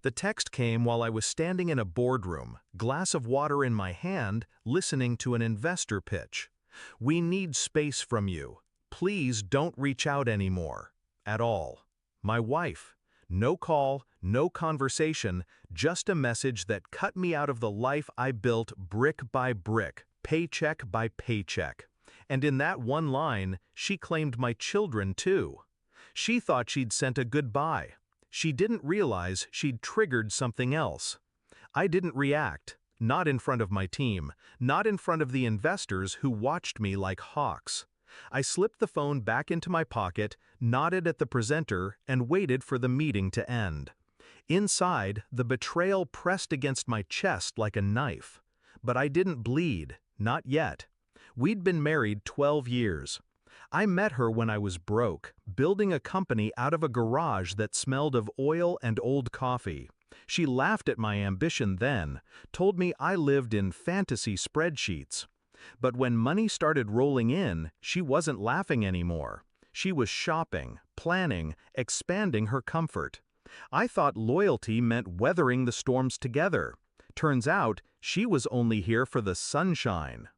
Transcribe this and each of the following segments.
The text came while I was standing in a boardroom, glass of water in my hand, listening to an investor pitch. "We need space from you. Please don't reach out anymore. At all." My wife. No call, no conversation, just a message that cut me out of the life I built brick by brick, paycheck by paycheck. And in that one line, she claimed my children too. She thought she'd sent a goodbye. She didn't realize she'd triggered something else. I didn't react, not in front of my team, not in front of the investors who watched me like hawks. I slipped the phone back into my pocket, nodded at the presenter, and waited for the meeting to end. Inside, the betrayal pressed against my chest like a knife. But I didn't bleed, not yet. We'd been married 12 years. I met her when I was broke, building a company out of a garage that smelled of oil and old coffee. She laughed at my ambition then, told me I lived in fantasy spreadsheets. But when money started rolling in, she wasn't laughing anymore. She was shopping, planning, expanding her comfort. I thought loyalty meant weathering the storms together. Turns out, she was only here for the sunshine.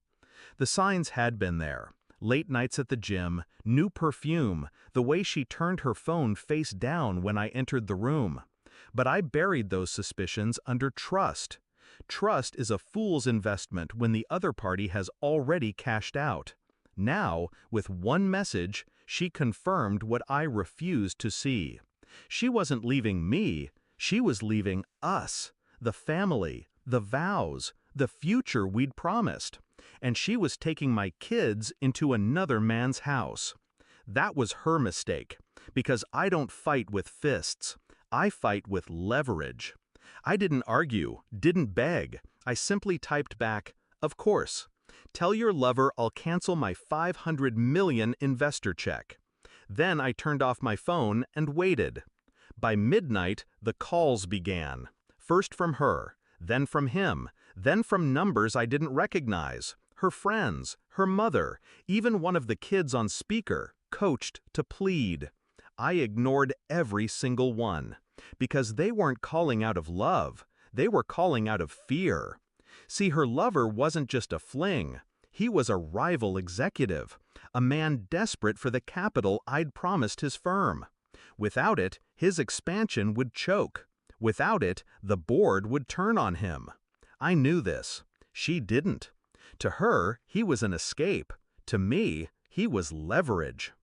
The signs had been there. Late nights at the gym, new perfume, the way she turned her phone face down when I entered the room. But I buried those suspicions under trust. Trust is a fool's investment when the other party has already cashed out. Now, with one message, she confirmed what I refused to see. She wasn't leaving me, she was leaving us, the family, the vows, the future we'd promised. And she was taking my kids into another man's house. That was her mistake, because I don't fight with fists. I fight with leverage. I didn't argue, didn't beg. I simply typed back, "Of course. Tell your lover I'll cancel my $500 million investor check." Then I turned off my phone and waited. By midnight, the calls began. First from her, then from him, then from numbers I didn't recognize. Her friends, her mother, even one of the kids on speaker, coached to plead. I ignored every single one, because they weren't calling out of love, they were calling out of fear. See, her lover wasn't just a fling, he was a rival executive, a man desperate for the capital I'd promised his firm. Without it, his expansion would choke. Without it, the board would turn on him. I knew this. She didn't. To her, he was an escape. To me, he was leverage.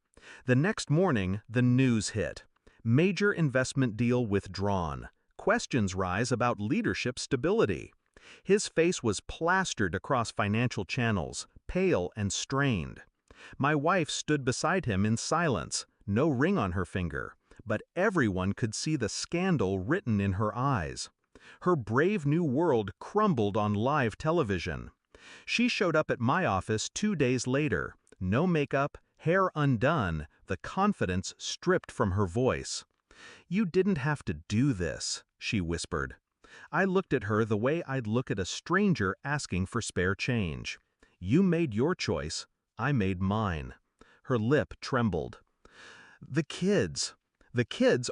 The next morning, the news hit. Major investment deal withdrawn. Questions rise about leadership stability. His face was plastered across financial channels, pale and strained. My wife stood beside him in silence, no ring on her finger, but everyone could see the scandal written in her eyes. Her brave new world crumbled on live television. She showed up at my office 2 days later, no makeup, hair undone, the confidence stripped from her voice. "You didn't have to do this," she whispered. I looked at her the way I'd look at a stranger asking for spare change. "You made your choice, I made mine." Her lip trembled. The kids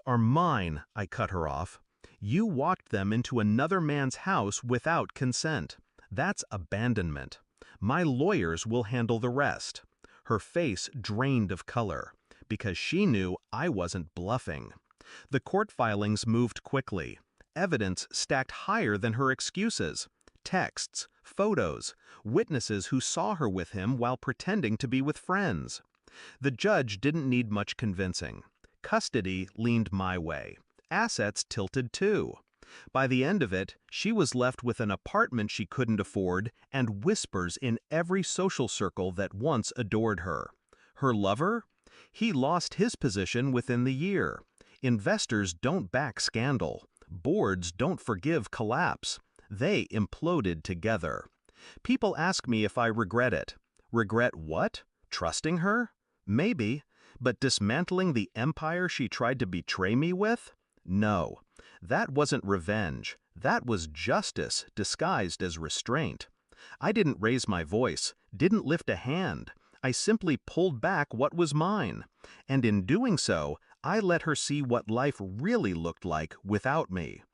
are mine," I cut her off. "You walked them into another man's house without consent. That's abandonment. My lawyers will handle the rest." Her face drained of color, because she knew I wasn't bluffing. The court filings moved quickly. Evidence stacked higher than her excuses. Texts, photos, witnesses who saw her with him while pretending to be with friends. The judge didn't need much convincing. Custody leaned my way. Assets tilted too. By the end of it, she was left with an apartment she couldn't afford and whispers in every social circle that once adored her. Her lover? He lost his position within the year. Investors don't back scandal. Boards don't forgive collapse. They imploded together. People ask me if I regret it. Regret what? Trusting her? Maybe. But dismantling the empire she tried to betray me with? No. That wasn't revenge. That was justice disguised as restraint. I didn't raise my voice, didn't lift a hand. I simply pulled back what was mine. And in doing so, I let her see what life really looked like without me.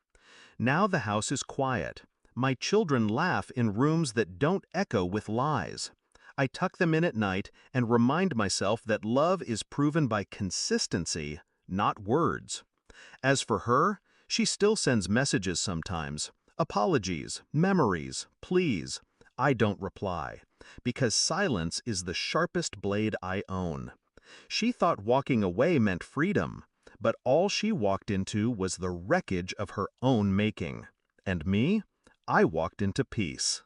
Now the house is quiet. My children laugh in rooms that don't echo with lies. I tuck them in at night and remind myself that love is proven by consistency, not words. As for her, she still sends messages sometimes. Apologies, memories, please. I don't reply, because silence is the sharpest blade I own. She thought walking away meant freedom, but all she walked into was the wreckage of her own making. And me? I walked into peace.